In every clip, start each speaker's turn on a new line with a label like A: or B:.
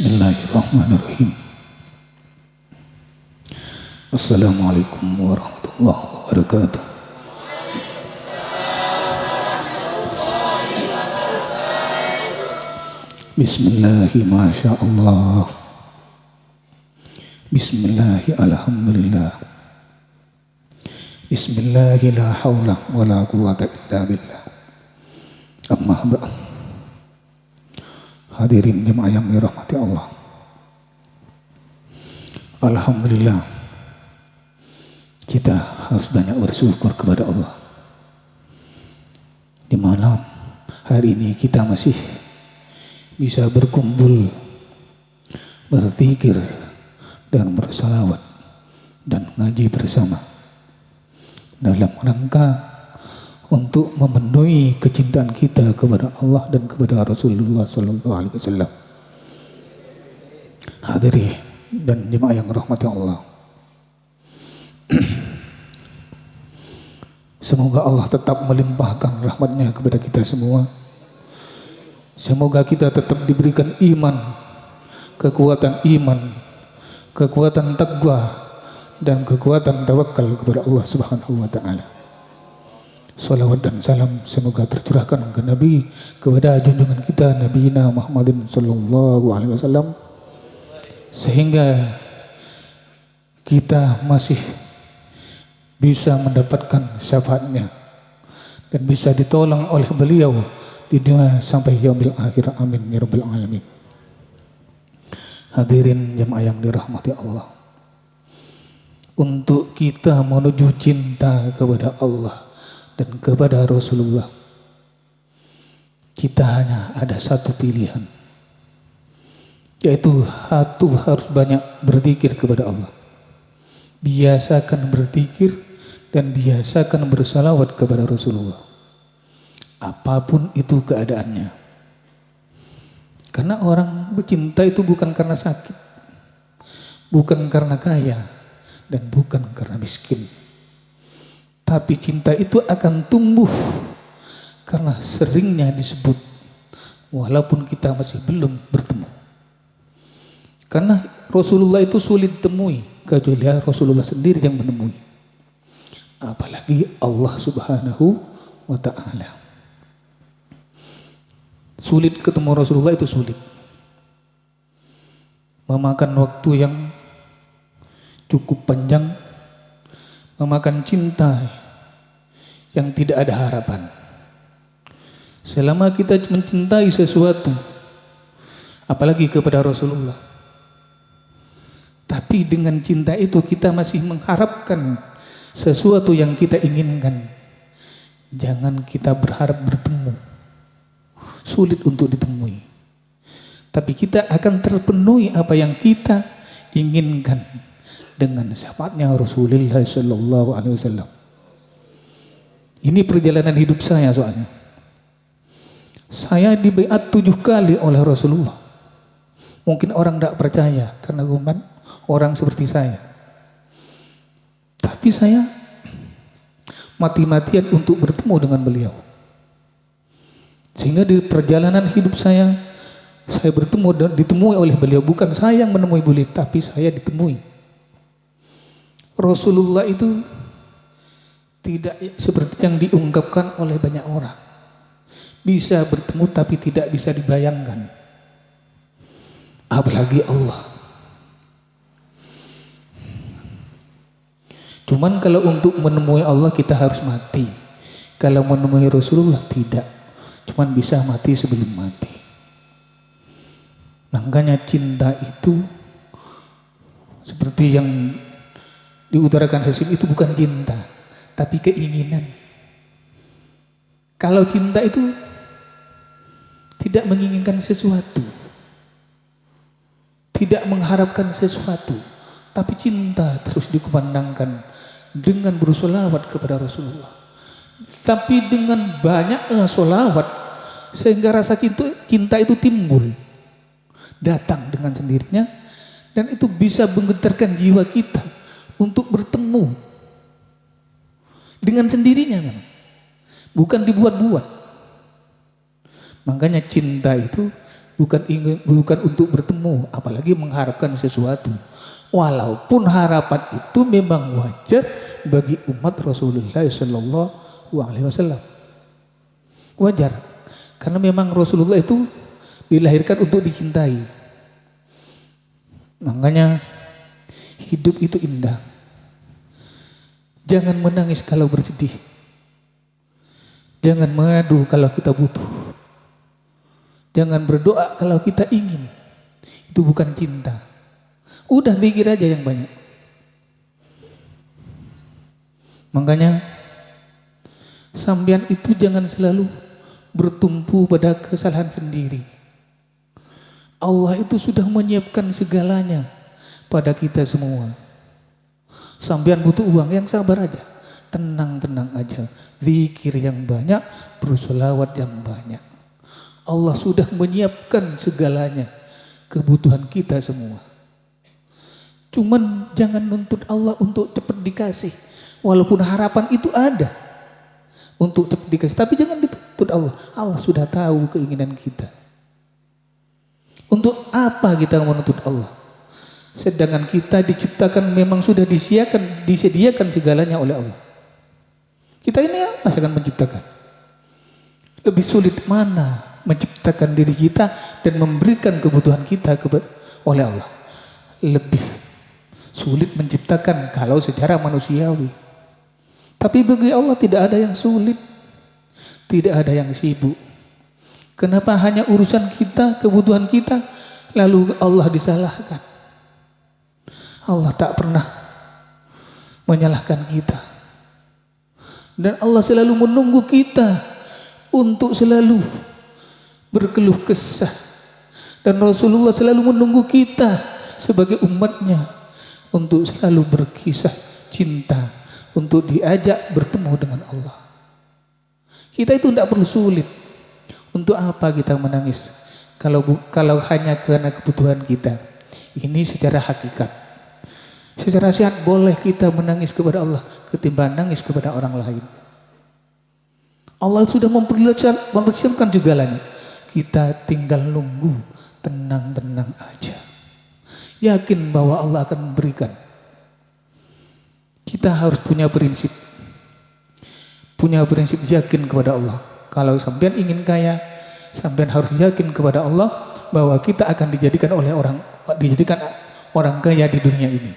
A: Bismillahirrahmanirrahim. Assalamualaikum warahmatullahi wabarakatuh. Bismillahi masya Allah. Bismillahi alhamdulillah. Bismillahi la hawla wa la quwwata illa billah. Amma ba'd. Hadirin jemaah yang dirahmati Allah. Alhamdulillah, kita harus banyak bersyukur kepada Allah. Di malam hari ini kita masih bisa berkumpul, berzikir dan bersalawat dan ngaji bersama dalam rangka untuk memenuhi kecintaan kita kepada Allah dan kepada Rasulullah sallallahu alaihi wasallam. Hadirin dan jemaah yang rahmati Allah. Semoga Allah tetap melimpahkan rahmatnya kepada kita semua. Semoga kita tetap diberikan iman, kekuatan iman, kekuatan taqwa dan kekuatan tawakal kepada Allah Subhanahu wa taala. Salawat dan salam semoga tercurahkan ke Nabi, kepada junjungan kita Nabi Muhammadin sallallahu alaihi wasallam, sehingga kita masih bisa mendapatkan syafaatnya dan bisa ditolong oleh beliau di dunia sampai yaumil akhir. Amin ya rabbal alamin. Hadirin jemaah yang dirahmati Allah, untuk kita menuju cinta kepada Allah dan kepada Rasulullah, kita hanya ada satu pilihan, yaitu harus banyak berzikir kepada Allah. Biasakan berzikir dan biasakan bersalawat kepada Rasulullah, apapun itu keadaannya. Karena orang bercinta itu bukan karena sakit, bukan karena kaya, dan bukan karena miskin. Tapi cinta itu akan tumbuh karena seringnya disebut walaupun kita masih belum bertemu. Karena Rasulullah itu sulit temui, kecuali Rasulullah sendiri yang menemui. Apalagi Allah Subhanahu wa ta'ala. Sulit ketemu Rasulullah, itu sulit. Memakan waktu yang cukup panjang, memakan cinta yang tidak ada harapan. Selama kita mencintai sesuatu, apalagi kepada Rasulullah, tapi dengan cinta itu kita masih mengharapkan sesuatu yang kita inginkan, jangan kita berharap bertemu. Sulit untuk ditemui, tapi kita akan terpenuhi apa yang kita inginkan dengan syafaatnya Rasulullah sallallahu alaihi wasallam. Ini perjalanan hidup saya soalnya. Saya dibaiat 7 kali oleh Rasulullah. Mungkin orang tidak percaya karena orang seperti saya. Tapi saya mati-matian untuk bertemu dengan beliau. Sehingga di perjalanan hidup saya bertemu dan ditemui oleh beliau. Bukan saya yang menemui beliau, tapi saya ditemui. Rasulullah itu tidak seperti yang diungkapkan oleh banyak orang. Bisa bertemu tapi tidak bisa dibayangkan. Apalagi Allah. Cuman kalau untuk menemui Allah kita harus mati. Kalau menemui Rasulullah tidak. Cuman bisa mati sebelum mati. Makanya cinta itu seperti yang diutarakan Hasim, itu bukan cinta, tapi keinginan. Kalau cinta itu tidak menginginkan sesuatu, tidak mengharapkan sesuatu, tapi cinta terus dikumandangkan dengan bersolawat kepada Rasulullah. Tapi dengan banyaknya solawat, sehingga rasa cinta itu timbul, datang dengan sendirinya, dan itu bisa menggetarkan jiwa kita untuk bertemu dengan sendirinya, bukan dibuat-buat. Makanya cinta itu bukan untuk bertemu, apalagi mengharapkan sesuatu. Walaupun harapan itu memang wajar bagi umat Rasulullah Shallallahu Alaihi Wasallam. Wajar, karena memang Rasulullah itu dilahirkan untuk dicintai. Makanya hidup itu indah. Jangan menangis kalau bersedih. Jangan mengadu kalau kita butuh. Jangan berdoa kalau kita ingin. Itu bukan cinta. Udah zikir aja yang banyak. Makanya sampean itu jangan selalu bertumpu pada kesalahan sendiri. Allah itu sudah menyiapkan segalanya pada kita semua. Sampean butuh uang, yang sabar aja. Tenang-tenang aja. Zikir yang banyak, bersolawat yang banyak. Allah sudah menyiapkan segalanya, kebutuhan kita semua. Cuman jangan nuntut Allah untuk cepat dikasih. Walaupun harapan itu ada untuk cepat dikasih, tapi jangan dituntut Allah. Allah sudah tahu keinginan kita. Untuk apa kita menuntut Allah? Sedangkan kita diciptakan memang sudah disediakan segalanya oleh Allah. Kita ini Allah akan menciptakan. Lebih sulit mana menciptakan diri kita dan memberikan kebutuhan kita oleh Allah? Lebih sulit menciptakan kalau secara manusiawi. Tapi bagi Allah tidak ada yang sulit, tidak ada yang sibuk. Kenapa hanya urusan kita, kebutuhan kita, lalu Allah disalahkan? Allah tak pernah menyalahkan kita. Dan Allah selalu menunggu kita untuk selalu berkeluh kesah. Dan Rasulullah selalu menunggu kita sebagai umatnya untuk selalu berkisah cinta, untuk diajak bertemu dengan Allah. Kita itu tidak perlu sulit. Untuk apa kita menangis kalau hanya karena kebutuhan kita? Ini secara hakikat. Secara sehat boleh kita menangis kepada Allah ketimbang nangis kepada orang lain. Allah sudah mempersiapkan segalanya. Kita tinggal nunggu, tenang-tenang aja. Yakin bahwa Allah akan memberikan. Kita harus punya prinsip yakin kepada Allah. Kalau sampean ingin kaya, sampean harus yakin kepada Allah bahwa kita akan dijadikan orang kaya di dunia ini.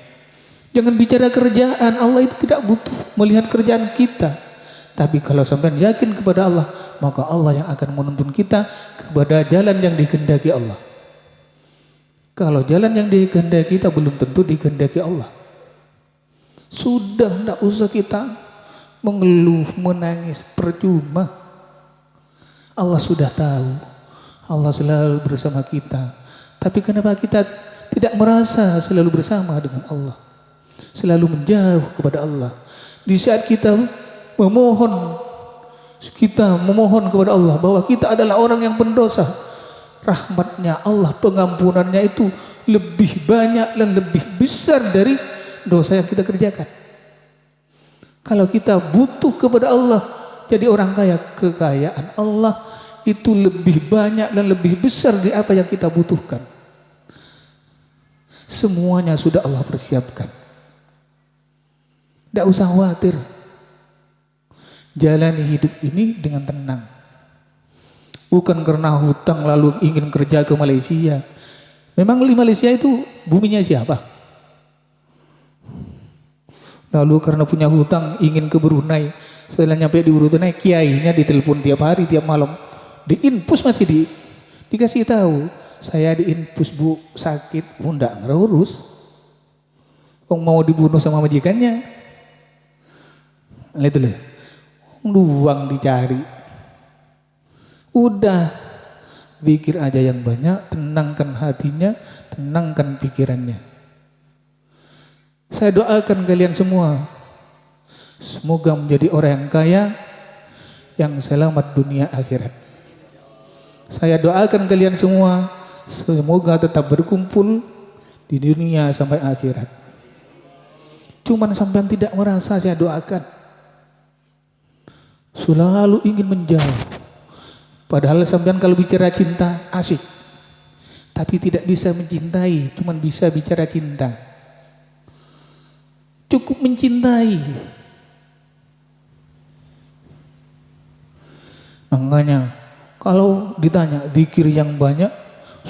A: Jangan bicara kerjaan, Allah itu tidak butuh melihat kerjaan kita. Tapi kalau sampean yakin kepada Allah, maka Allah yang akan menuntun kita kepada jalan yang dikehendaki Allah. Kalau jalan yang dikehendaki kita belum tentu dikehendaki Allah. Sudah, tidak usah kita mengeluh, menangis, percuma. Allah sudah tahu, Allah selalu bersama kita. Tapi kenapa kita tidak merasa selalu bersama dengan Allah? Selalu menjauh kepada Allah. Di saat kita memohon kepada Allah bahwa kita adalah orang yang pendosa, rahmatnya Allah, pengampunannya itu lebih banyak dan lebih besar dari dosa yang kita kerjakan. Kalau kita butuh kepada Allah, jadi orang kaya, kekayaan Allah itu lebih banyak dan lebih besar dari apa yang kita butuhkan. Semuanya sudah Allah persiapkan. Tidak usah khawatir. Jalani hidup ini dengan tenang. Bukan karena hutang lalu ingin kerja ke Malaysia. Memang di Malaysia itu buminya siapa? Lalu karena punya hutang ingin ke Brunei. Setelah nyampe di Brunei, kiainya ditelepon tiap hari, tiap malam. Di infus masih dikasih tahu, saya di infus bu, sakit. Enggak ngurus. Mau dibunuh sama majikannya. Lihat dulu. Uang dicari. Udah, zikir aja yang banyak, tenangkan hatinya, tenangkan pikirannya. Saya doakan kalian semua, semoga menjadi orang yang kaya, yang selamat dunia akhirat. Saya doakan kalian semua, semoga tetap berkumpul di dunia sampai akhirat. Cuman sampai tidak merasa saya doakan, selalu ingin menjauh. Padahal sampean kalau bicara cinta asik, tapi tidak bisa mencintai, cuman bisa bicara cinta. Cukup mencintai. Makanya kalau ditanya zikir yang banyak,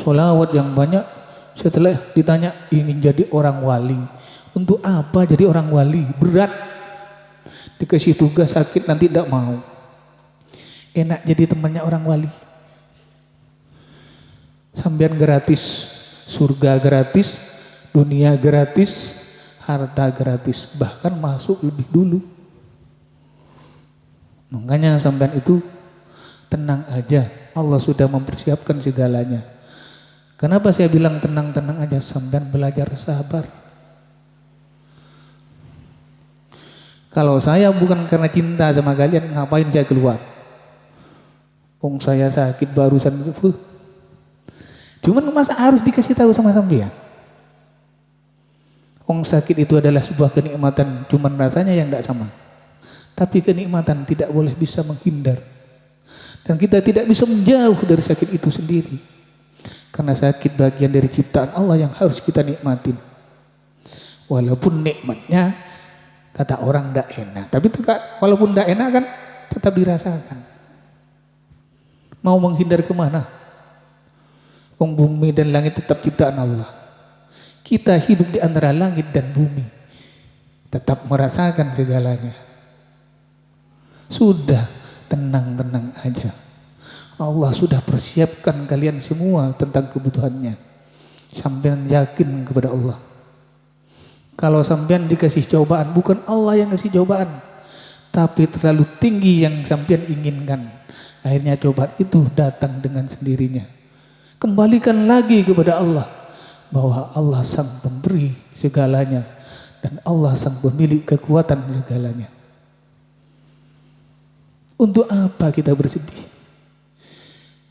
A: sholawat yang banyak, setelah ditanya ingin jadi orang wali, untuk apa jadi orang wali? Berat. Dikasih tugas sakit nanti tidak mau. Enak jadi temannya orang wali. Sambian gratis, surga gratis, dunia gratis, harta gratis, bahkan masuk lebih dulu. Makanya sambian itu tenang aja, Allah sudah mempersiapkan segalanya. Kenapa saya bilang tenang-tenang aja? Sambian belajar sabar. Kalau saya bukan karena cinta sama kalian, ngapain saya keluar? Wong saya sakit barusan itu. Cuman masa harus dikasih tahu sama sampean? Wong sakit itu adalah sebuah kenikmatan, cuman rasanya yang tidak sama. Tapi kenikmatan tidak boleh bisa menghindar. Dan kita tidak bisa menjauh dari sakit itu sendiri. Karena sakit bagian dari ciptaan Allah yang harus kita nikmatin. Walaupun nikmatnya kata orang tidak enak. Tapi walaupun tidak enak kan tetap dirasakan. Mau menghindar kemana? Wong bumi dan langit tetap ciptaan Allah. Kita hidup di antara langit dan bumi, tetap merasakan segalanya. Sudah, tenang-tenang aja. Allah sudah persiapkan kalian semua tentang kebutuhannya. Sampean yakin kepada Allah. Kalau sampean dikasih cobaan, bukan Allah yang kasih cobaan, tapi terlalu tinggi yang sampean inginkan. Akhirnya cobaan itu datang dengan sendirinya. Kembalikan lagi kepada Allah, bahwa Allah sang pemberi segalanya dan Allah sang pemilik kekuatan segalanya. Untuk apa kita bersedih?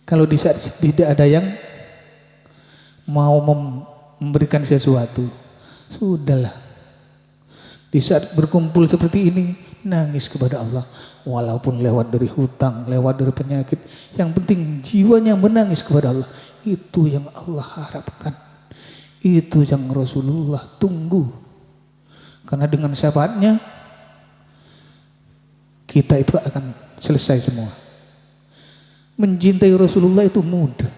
A: Kalau di saat sedih tidak ada yang mau memberikan sesuatu, sudahlah. Di saat berkumpul seperti ini, nangis kepada Allah. Walaupun lewat dari hutang, lewat dari penyakit, yang penting jiwanya menangis kepada Allah. Itu yang Allah harapkan. Itu yang Rasulullah tunggu. Karena dengan syafaatnya kita itu akan selesai semua. Mencintai Rasulullah itu mudah.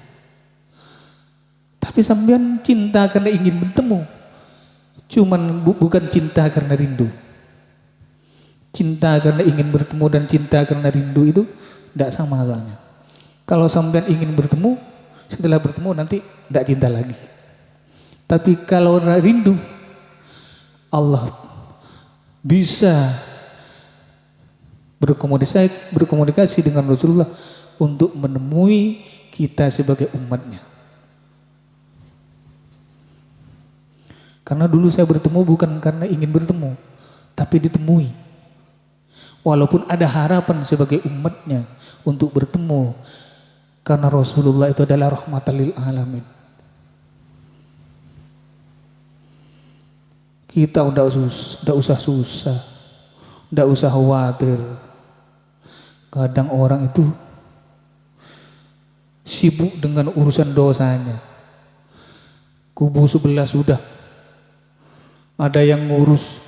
A: Tapi sampean cinta karena ingin bertemu. Cuman bukan cinta karena rindu. Cinta karena ingin bertemu dan cinta karena rindu itu tidak sama halnya. Kalau sampean ingin bertemu, setelah bertemu nanti tidak cinta lagi. Tapi kalau rindu, Allah bisa berkomunikasi dengan Rasulullah untuk menemui kita sebagai umatnya. Karena dulu saya bertemu bukan karena ingin bertemu, tapi ditemui. Walaupun ada harapan sebagai umatnya untuk bertemu, karena Rasulullah itu adalah rahmatan lil alamin. Kita udah usah susah, udah usah khawatir. Kadang orang itu sibuk dengan urusan dosanya. Kubu sebelah sudah ada yang ngurus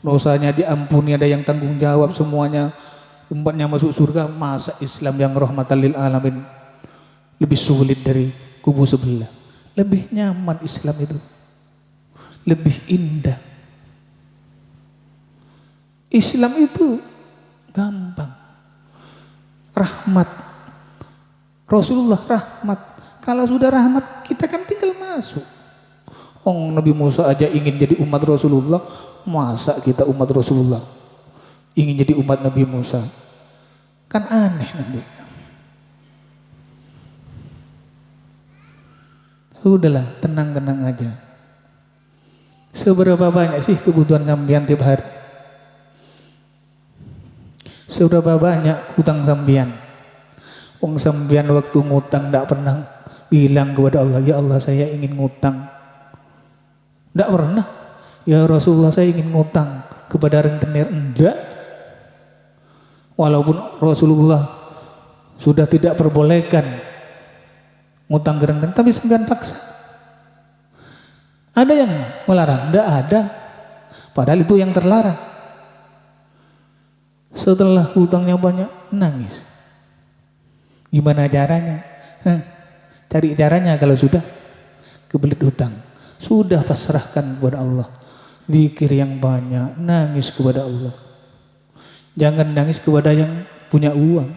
A: dosanya diampuni, ada yang tanggung jawab semuanya, umatnya masuk surga. Masa Islam yang rahmatan lil alamin lebih sulit dari kubu sebelah? Lebih nyaman Islam itu, lebih indah. Islam itu gampang, rahmat. Rasulullah rahmat. Kalau sudah rahmat, kita kan tinggal masuk. Nabi Musa aja ingin jadi umat Rasulullah, masa kita umat Rasulullah ingin jadi umat Nabi Musa? Kan aneh nanti. Sudahlah, tenang-tenang aja. Seberapa banyak sih kebutuhan sampean tiap hari? Seberapa banyak hutang sampean? Wong sampean waktu ngutang tidak pernah bilang kepada Allah, ya Allah saya ingin ngutang. Tidak pernah. Ya Rasulullah saya ingin ngutang kepada rentenir. Enggak. Walaupun Rasulullah sudah tidak perbolehkan ngutang ke rentenir, tapi sampean paksa. Ada yang melarang? Tidak ada. Padahal itu yang terlarang. Setelah hutangnya banyak, nangis. Gimana caranya? Cari caranya kalau sudah kebelet hutang. Sudah pasrahkan kepada Allah. Zikir yang banyak, nangis kepada Allah. Jangan nangis kepada yang punya uang.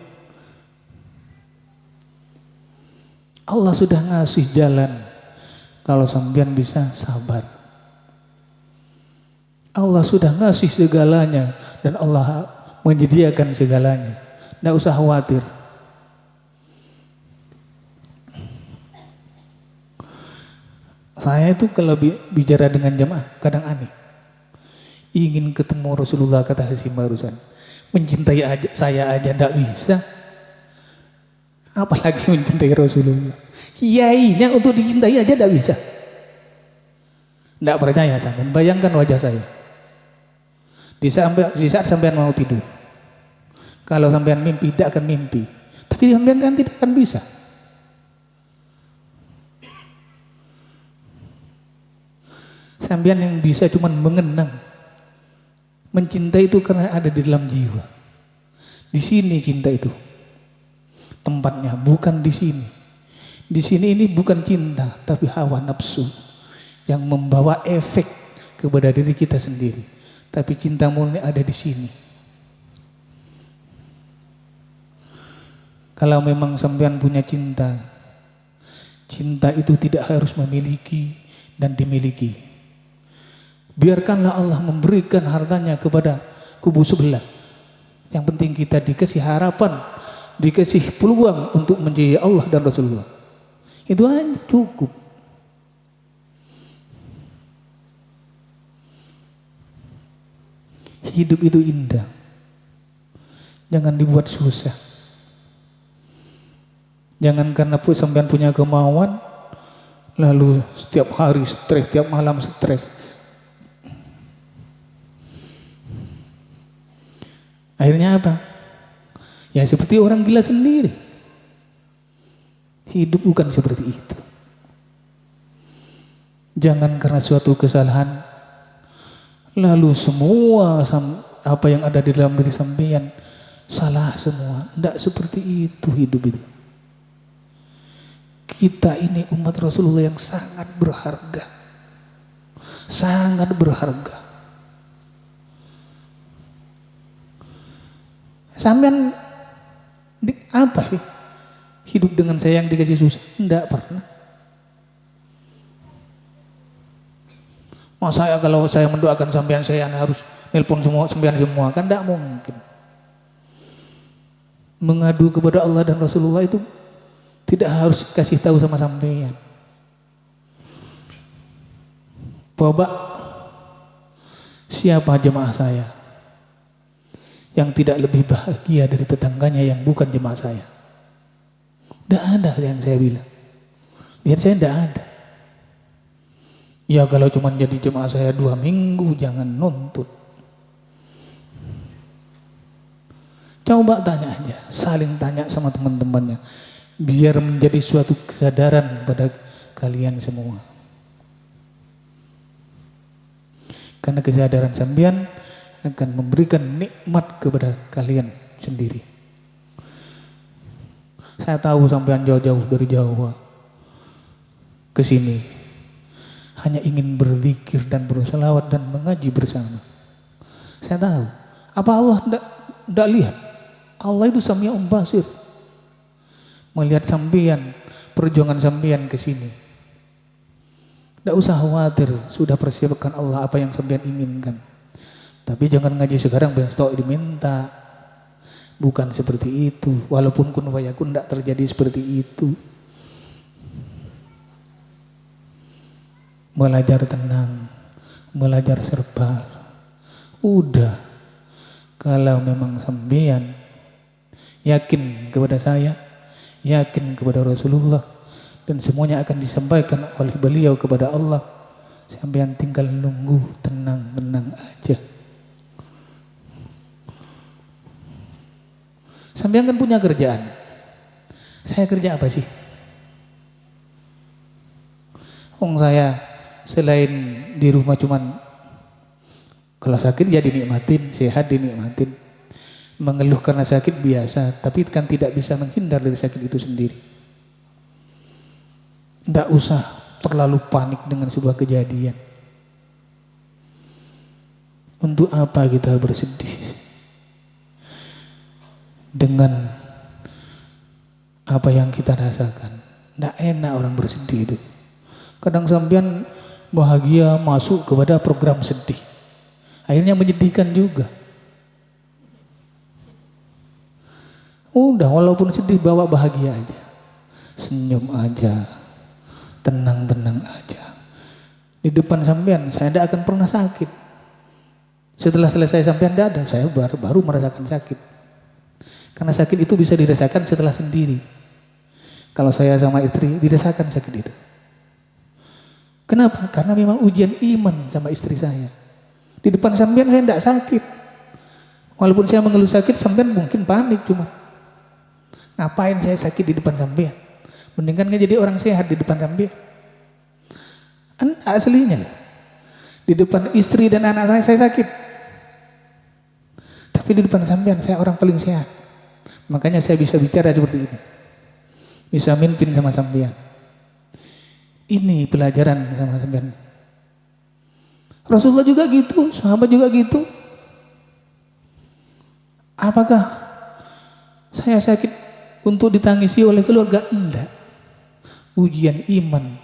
A: Allah sudah ngasih jalan. Kalau sampean bisa sabar. Allah sudah ngasih segalanya dan Allah menyediakan segalanya. Tidak usah khawatir. Saya itu kalau bicara dengan jamaah kadang aneh. Ingin ketemu Rasulullah, kata Hasyim barusan. Mencintai saya aja tidak bisa. Apalagi mencintai Rasulullah. Kiainya untuk dicintai aja tidak bisa. Tidak percaya sampean. Bayangkan wajah saya. Di saat sampean mau tidur. Kalau sampean mimpi, tidak akan mimpi. Tapi sampean kan tidak akan bisa. Sampean yang bisa cuma mengenang. Mencintai itu karena ada di dalam jiwa. Di sini cinta itu. Tempatnya bukan di sini. Di sini ini bukan cinta, tapi hawa nafsu yang membawa efek kepada diri kita sendiri. Tapi cinta murni ada di sini. Kalau memang sampean punya cinta, cinta itu tidak harus memiliki dan dimiliki. Biarkanlah Allah memberikan hartanya kepada kubu sebelah. Yang penting kita dikasih harapan, dikasih peluang untuk menjadi Allah dan Rasulullah. Itu aja cukup. Hidup itu indah. Jangan dibuat susah. Jangan karena sampean punya kemauan lalu setiap hari stres, setiap malam stres. Akhirnya apa? Ya seperti orang gila sendiri. Hidup bukan seperti itu. Jangan karena suatu kesalahan lalu semua apa yang ada di dalam diri sampean salah semua. Tidak seperti itu hidup itu. Kita ini umat Rasulullah yang sangat berharga. Sangat berharga. Sampean apa sih? Hidup dengan saya yang dikasih susah? Tidak pernah. Kalau saya mendoakan sampean, saya harus nelpon semua sampean semua, kan tidak mungkin. Mengadu kepada Allah dan Rasulullah itu tidak harus kasih tahu sama sampean. Bapak, siapa jemaah saya yang tidak lebih bahagia dari tetangganya yang bukan jemaah saya? Tidak ada yang saya bilang. Lihat saya tidak ada. Ya kalau cuma jadi jemaah saya 2 minggu jangan nuntut. Coba tanya aja, saling tanya sama teman-temannya. Biar menjadi suatu kesadaran pada kalian semua. Karena kesadaran sampean akan memberikan nikmat kepada kalian sendiri. Saya tahu sampean jauh-jauh dari Jawa ke sini hanya ingin berzikir dan berselawat dan mengaji bersama. Saya tahu. Apa Allah tidak lihat? Allah itu Sami'un Basir. Melihat sampean, perjuangan sampean ke sini. Tidak usah khawatir, sudah persiapkan Allah apa yang sampean inginkan. Tapi jangan ngaji sekarang besok diminta. Bukan seperti itu. Walaupun kun fayakun tidak terjadi seperti itu. Belajar tenang, belajar sabar. Udah. Kalau memang sampean yakin kepada saya, yakin kepada Rasulullah, dan semuanya akan disampaikan oleh beliau kepada Allah, sampean tinggal nunggu, tenang aja. Sampean kan punya kerjaan. Saya kerja apa sih? Saya selain di rumah cuman kalau sakit ya dinikmatin, sehat dinikmatin. Mengeluh karena sakit biasa, tapi kan tidak bisa menghindar dari sakit itu sendiri. Tidak usah terlalu panik dengan sebuah kejadian. Untuk apa kita bersedih dengan apa yang kita rasakan? Tidak enak orang bersedih itu. Kadang sampean bahagia masuk kepada program sedih, akhirnya menyedihkan juga. Udah, walaupun sedih bawa bahagia aja, senyum aja, tenang-tenang aja. Di depan sampean saya tidak akan pernah sakit. Setelah selesai sampean tidak ada, saya baru merasakan sakit. Karena sakit itu bisa dirasakan setelah sendiri. Kalau saya sama istri dirasakan sakit itu. Kenapa? Karena memang ujian iman sama istri saya. Di depan sampean saya tidak sakit. Walaupun saya mengeluh sakit, sampean mungkin panik cuma. Ngapain saya sakit di depan sampean? Mendingan jadi orang sehat di depan sampean. Aslinya loh. Di depan istri dan anak saya sakit. Tapi di depan sampean saya orang paling sehat. Makanya saya bisa bicara seperti ini. Bisa mimpin sama sampean. Ini pelajaran sama sampean. Rasulullah juga gitu, sahabat juga gitu. Apakah saya sakit untuk ditangisi oleh keluarga? Enggak. Ujian iman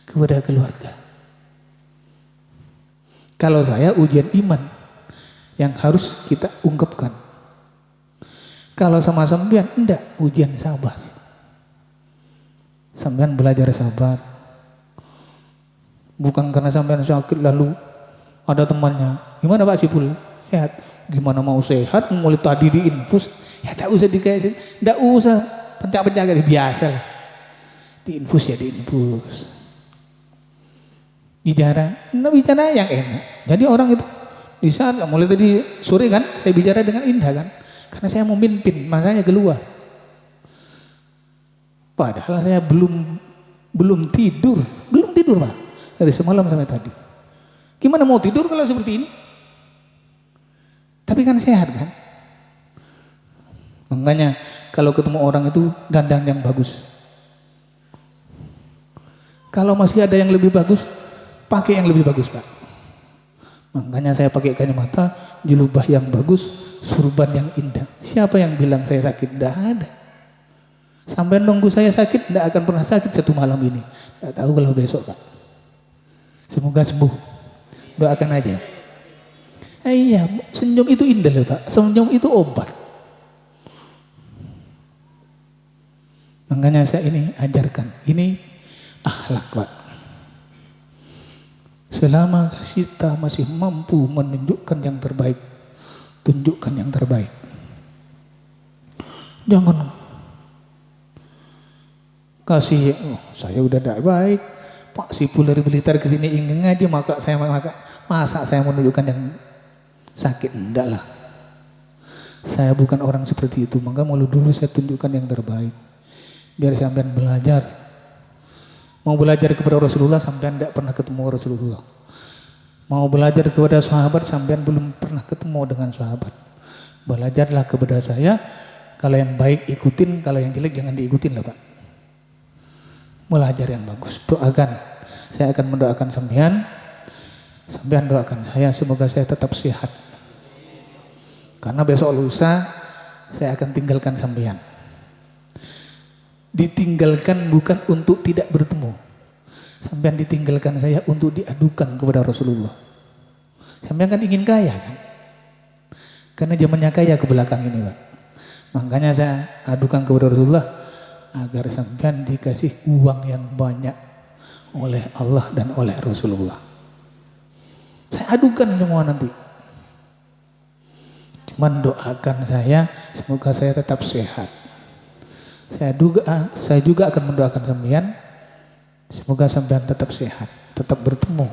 A: kepada keluarga. Kalau saya ujian iman yang harus kita ungkapkan. Kalau sama sampean enggak, ujian sabar. Sampean belajar sabar. Bukan karena sampean sakit lalu ada temannya, gimana Pak Sipul? Sehat? Gimana mau sehat? Mulai tadi diinfus, ya tidak usah dikasih, tidak usah pencak-pencak, biasa lah. Diinfus ya diinfus. Bicara yang enak. Jadi orang itu di saat mulai tadi sore kan, saya bicara dengan indah kan, karena saya mau mimpin, makanya keluar. Padahal saya belum tidur Pak, dari semalam sampai tadi. Gimana mau tidur kalau seperti ini? Tapi kan sehat kan? Makanya kalau ketemu orang itu dandan yang bagus. Kalau masih ada yang lebih bagus, pakai yang lebih bagus Pak. Makanya saya pakai kacamata, jilbah yang bagus, surban yang indah. Siapa yang bilang saya sakit? Tidak ada. Sampai nunggu saya sakit, tidak akan pernah sakit satu malam ini. Tidak tahu kalau besok Pak. Semoga sembuh. Doakan aja. Iya, senyum itu indah loh Pak. Senyum itu obat. Makanya saya ini ajarkan. Ini akhlak Pak. Selama kita masih mampu menunjukkan yang terbaik, tunjukkan yang terbaik. Jangan kasih, saya udah tidak baik, Pak Sipul dari Blitar ke sini ingin ngaji, masa saya menunjukkan yang sakit? Enggak lah. Saya bukan orang seperti itu, maka malu dulu saya tunjukkan yang terbaik. Biar sampean belajar. Mau belajar kepada Rasulullah, sampean tidak pernah ketemu Rasulullah. Mau belajar kepada sahabat, sampean belum pernah ketemu dengan sahabat. Belajarlah kepada saya. Kalau yang baik ikutin, kalau yang jelek jangan diikutin lah Pak. Belajar yang bagus. Doakan. Saya akan mendoakan sampean. Sampean doakan saya, semoga saya tetap sehat. Karena besok lusa saya akan tinggalkan sampean. Ditinggalkan bukan untuk tidak bertemu. Sampean ditinggalkan saya untuk diadukan kepada Rasulullah. Sampean kan ingin kaya kan? Karena zamannya kaya ke belakang ini Pak. Makanya saya adukan kepada Rasulullah agar sampean dikasih uang yang banyak oleh Allah dan oleh Rasulullah. Saya adukan semua nanti. Cuman doakan saya, semoga saya tetap sehat. Saya juga akan mendoakan sampean, semoga sampean tetap sehat, tetap bertemu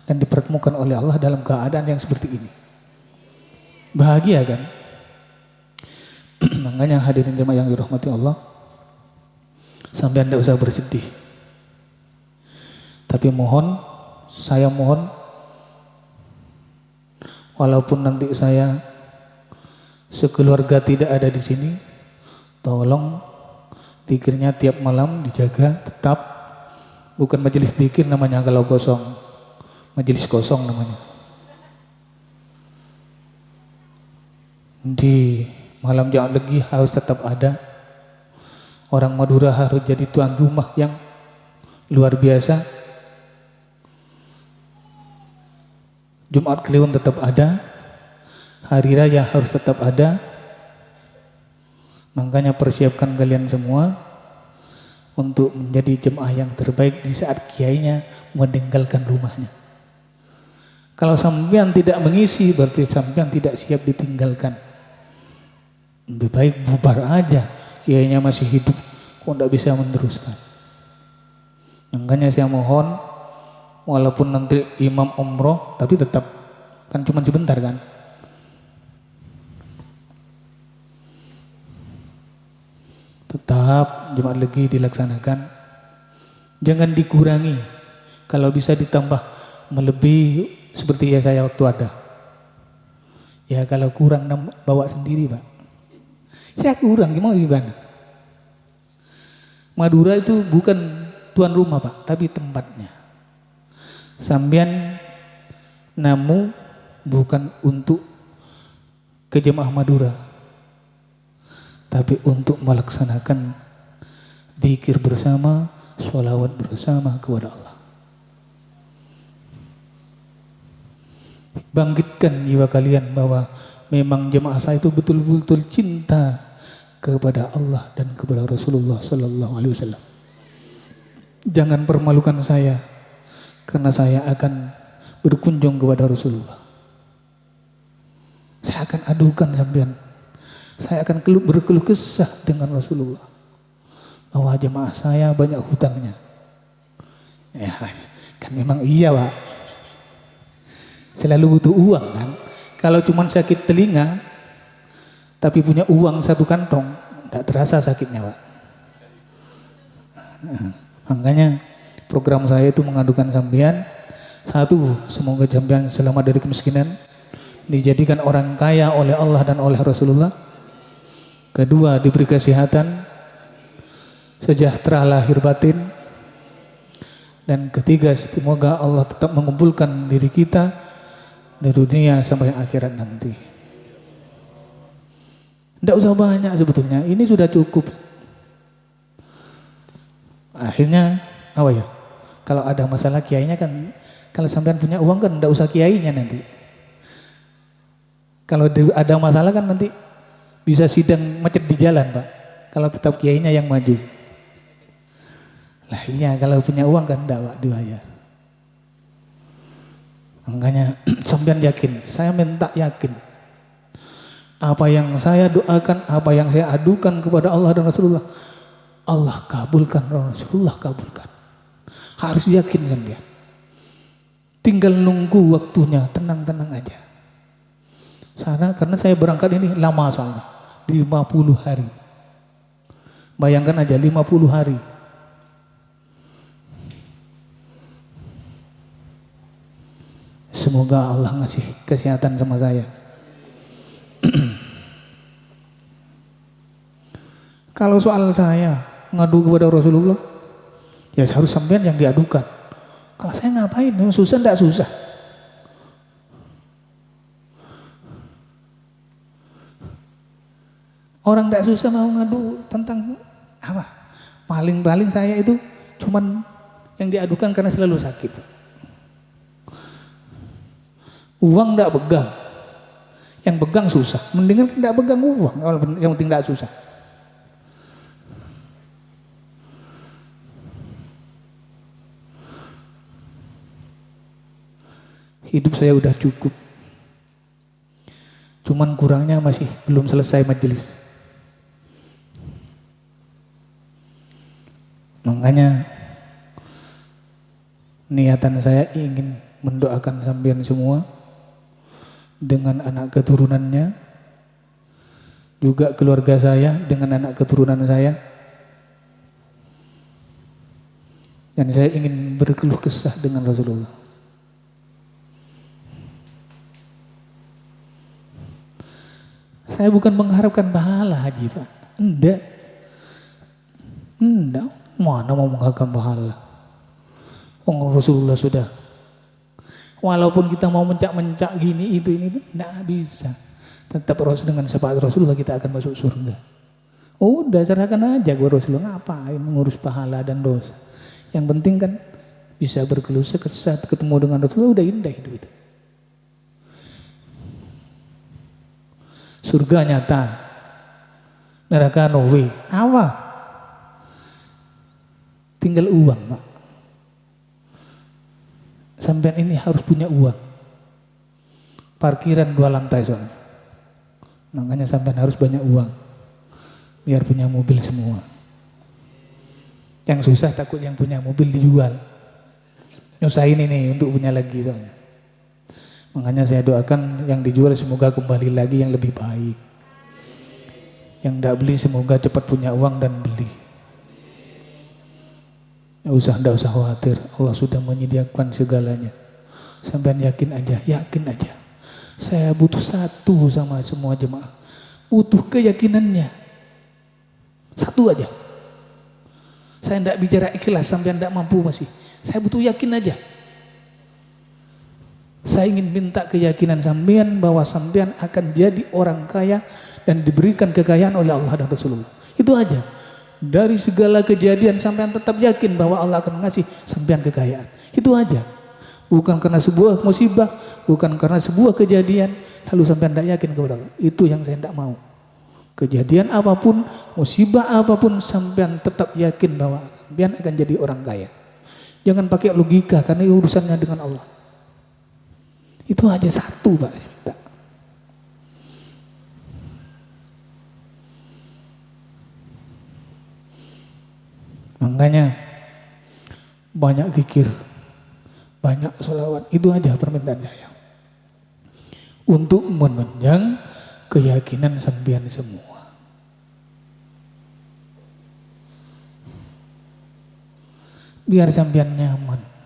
A: dan dipertemukan oleh Allah dalam keadaan yang seperti ini. Bahagia kan? Makanya hadirin jemaah yang dirahmati Allah, sampean tidak usah bersedih. Tapi saya mohon, walaupun nanti saya sekeluarga tidak ada di sini, tolong zikirnya tiap malam dijaga tetap. Bukan majelis zikir namanya kalau kosong, majelis kosong namanya. Di malam Jumat Legi harus tetap ada. Orang Madura harus jadi tuan rumah yang luar biasa. Jumat Kliwon tetap ada, hari raya harus tetap ada. Makanya persiapkan kalian semua untuk menjadi jemaah yang terbaik di saat kiainya meninggalkan rumahnya. Kalau sampean tidak mengisi, berarti sampean tidak siap ditinggalkan. Lebih baik bubar aja, kiainya masih hidup, kok tidak bisa meneruskan. Makanya saya mohon, walaupun nanti imam umroh, tapi tetap, kan cuma sebentar kan. Tetap Jumat Legi dilaksanakan, jangan dikurangi. Kalau bisa ditambah melebihi seperti ya saya waktu ada. Ya kalau kurang bawa sendiri Pak. Ya kurang gimana? Madura itu bukan tuan rumah Pak, tapi tempatnya. Sambian namu bukan untuk ke jemaah Madura, tapi untuk melaksanakan zikir bersama, sholawat bersama kepada Allah. Bangkitkan jiwa kalian bahwa memang jemaah saya itu betul-betul cinta kepada Allah dan kepada Rasulullah Sallallahu Alaihi Wasallam. Jangan permalukan saya, karena saya akan berkunjung kepada Rasulullah. Saya akan adukan sampean. Saya akan berkeluh kesah dengan Rasulullah bahwa jemaah saya banyak hutangnya. Ya, kan memang iya Pak. Selalu butuh uang kan. Kalau cuma sakit telinga, tapi punya uang satu kantong, tidak terasa sakitnya Pak. Makanya program saya itu mengadukan sampean. Satu, semoga sampean selamat dari kemiskinan, dijadikan orang kaya oleh Allah dan oleh Rasulullah. Kedua, diberi kesehatan, sejahtera lahir batin. Dan ketiga, semoga Allah tetap mengumpulkan diri kita dari dunia sampai akhirat nanti. Tidak usah banyak sebetulnya, ini sudah cukup. Akhirnya apa ya? Kalau ada masalah kiainya kan, kalau sampean punya uang kan tidak usah kiainya nanti. Kalau ada masalah kan nanti bisa sidang macet di jalan Pak, kalau tetap kiainya yang maju. Lah iya, kalau punya uang kan enggak Pak, dibayar. Makanya sampean yakin, saya minta yakin, apa yang saya doakan, apa yang saya adukan kepada Allah dan Rasulullah, Allah kabulkan, Rasulullah kabulkan. Harus yakin sampean. Tinggal nunggu waktunya, tenang-tenang aja. Karena saya berangkat ini lama soalnya, 50 hari. Bayangkan aja 50 hari. Semoga Allah ngasih kesehatan sama saya. Kalau soal saya ngadu kepada Rasulullah, ya harus sampean yang diadukan. Kalau saya ngapain? Susah enggak susah. Orang tidak susah mau ngadu tentang apa? Paling-paling saya itu cuman yang diadukan karena selalu sakit. Uang tidak pegang, yang pegang susah. Mendingan tidak pegang uang, yang penting tidak susah. Hidup saya udah cukup. Cuman kurangnya masih belum selesai majelis. Makanya niatan saya ingin mendoakan sampean semua dengan anak keturunannya, juga keluarga saya dengan anak keturunan saya, Dan saya ingin berkeluh kesah dengan Rasulullah. Saya bukan mengharapkan pahala haji, Pak. Enggak. Mana mau mengharapkan pahala. Rasulullah sudah. Walaupun kita mau mencak-mencak gini, itu, ini, enggak bisa. Tetap dengan syafaat Rasulullah kita akan masuk surga. Udah serahkan aja kepada Rasulullah, ngapain mengurus pahala dan dosa. Yang penting kan bisa berkeluh kesah, ketemu dengan Rasulullah, udah indah hidup itu. Surga nyata, neraka no way. Apa? Tinggal uang, Pak. Sampean ini harus punya uang. Parkiran 2 lantai soalnya. Makanya sampean harus banyak uang. Biar punya mobil semua. Yang susah takut yang punya mobil dijual. Nyusahin ini untuk punya lagi soalnya. Makanya saya doakan yang dijual semoga kembali lagi yang lebih baik. Yang tidak beli semoga cepat punya uang dan beli. Tidak usah khawatir. Allah sudah menyediakan segalanya. Sampai yakin aja. Saya butuh satu sama semua jemaah. Butuh keyakinannya. Satu aja. Saya tidak bicara ikhlas sampai tidak mampu masih. Saya butuh yakin aja. Saya ingin minta keyakinan sampean bahwa sampean akan jadi orang kaya dan diberikan kekayaan oleh Allah dan Rasulullah. Itu aja. Dari segala kejadian sampean tetap yakin bahwa Allah akan ngasih sampean kekayaan. Itu aja. Bukan karena sebuah musibah, bukan karena sebuah kejadian lalu sampean tidak yakin kepada Allah. Itu yang saya tidak mau. Kejadian apapun, musibah apapun, sampean tetap yakin bahwa sampean akan jadi orang kaya. Jangan pakai logika karena urusannya dengan Allah. Itu aja satu, Pak, saya minta. Makanya banyak zikir, banyak sholawat, itu aja permintaan saya. Untuk menunjang keyakinan sampean semua. Biar sampean nyaman.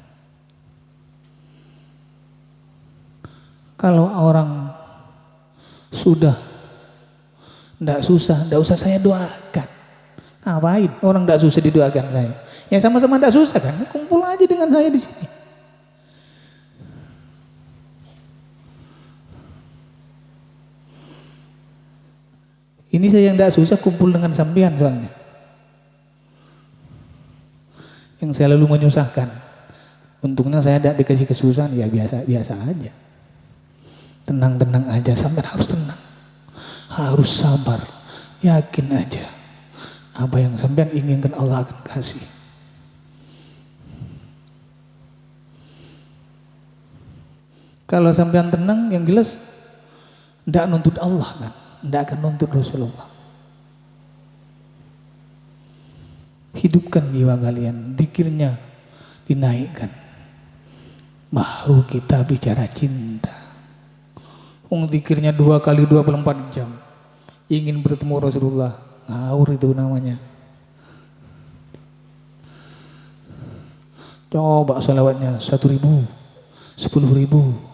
A: Kalau orang sudah tidak susah, tidak usah saya doakan. Ngapain? Orang tidak susah didoakan saya. Ya sama-sama tidak susah kan? Kumpul aja dengan saya di sini. Ini saya yang tidak susah kumpul dengan sampean soalnya. Yang saya lalu menyusahkan. Untungnya saya tidak dikasih kesusahan, ya biasa aja. Tenang-tenang aja, sampean harus tenang. Harus sabar. Yakin aja. Apa yang sampean inginkan Allah akan kasih. Kalau sampean tenang, yang jelas tidak nuntut Allah kan. Tidak akan nuntut Rasulullah. Hidupkan jiwa kalian, zikirnya dinaikkan. Baru kita bicara cinta. Zikirnya 2 kali 24 jam. Ingin bertemu Rasulullah, ngawur itu namanya. Coba salawatnya 1.000, 10.000.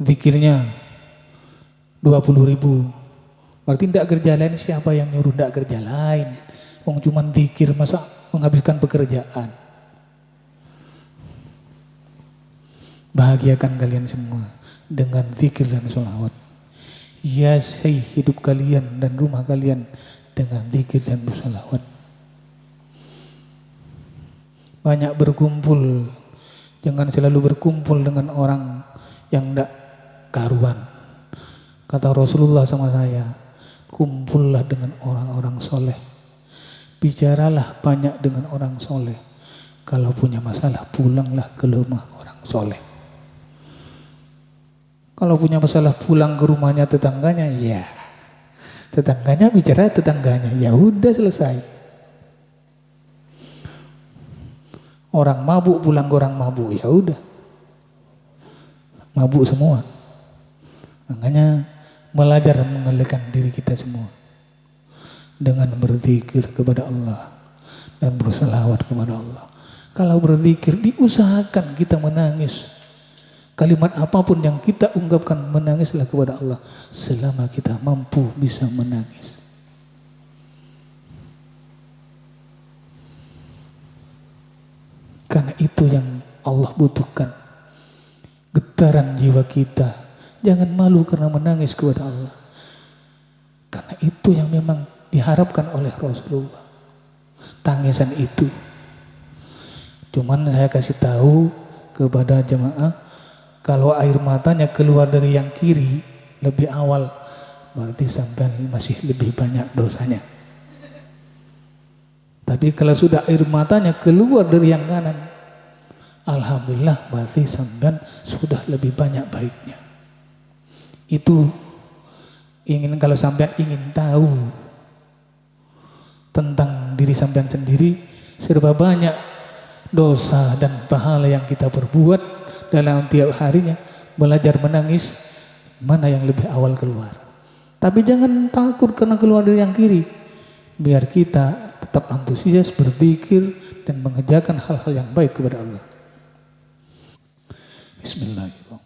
A: Zikirnya 20.000. Berarti tidak kerja lain, siapa yang nyuruh tidak kerja lain? Cuman zikir, masa menghabiskan pekerjaan? Bahagiakan kalian semua dengan zikir dan sholawat. Hiasi hidup kalian dan rumah kalian dengan zikir dan sholawat. Banyak berkumpul. Jangan selalu berkumpul dengan orang yang tidak karuan. Kata Rasulullah sama saya, kumpullah dengan orang-orang soleh. Bicaralah banyak dengan orang soleh. Kalau punya masalah, pulanglah ke rumah orang soleh. Kalau punya masalah pulang ke rumahnya tetangganya, ya tetangganya bicara tetangganya, ya udah selesai. Orang mabuk pulang ke orang mabuk, ya udah mabuk semua. Makanya belajar mengendalikan diri kita semua dengan berzikir kepada Allah dan berselawat kepada Allah. Kalau berzikir diusahakan kita menangis. Kalimat apapun yang kita ungkapkan, menangislah kepada Allah selama kita mampu bisa menangis. Karena itu yang Allah butuhkan, getaran jiwa kita. Jangan malu karena menangis kepada Allah. Karena itu yang memang diharapkan oleh Rasulullah. Tangisan itu. Cuman saya kasih tahu kepada jemaah, kalau air matanya keluar dari yang kiri lebih awal, berarti sampai masih lebih banyak dosanya. Tapi kalau sudah air matanya keluar dari yang kanan, alhamdulillah berarti sampai sudah lebih banyak baiknya. Itu kalau sampean ingin tahu tentang diri sampean sendiri, serba banyak dosa dan pahala yang kita perbuat dalam tiap harinya. Belajar menangis mana yang lebih awal keluar. Tapi jangan takut karena keluar dari yang kiri. Biar kita tetap antusias berzikir dan mengerjakan hal-hal yang baik kepada Allah. Bismillahirrahmanirrahim.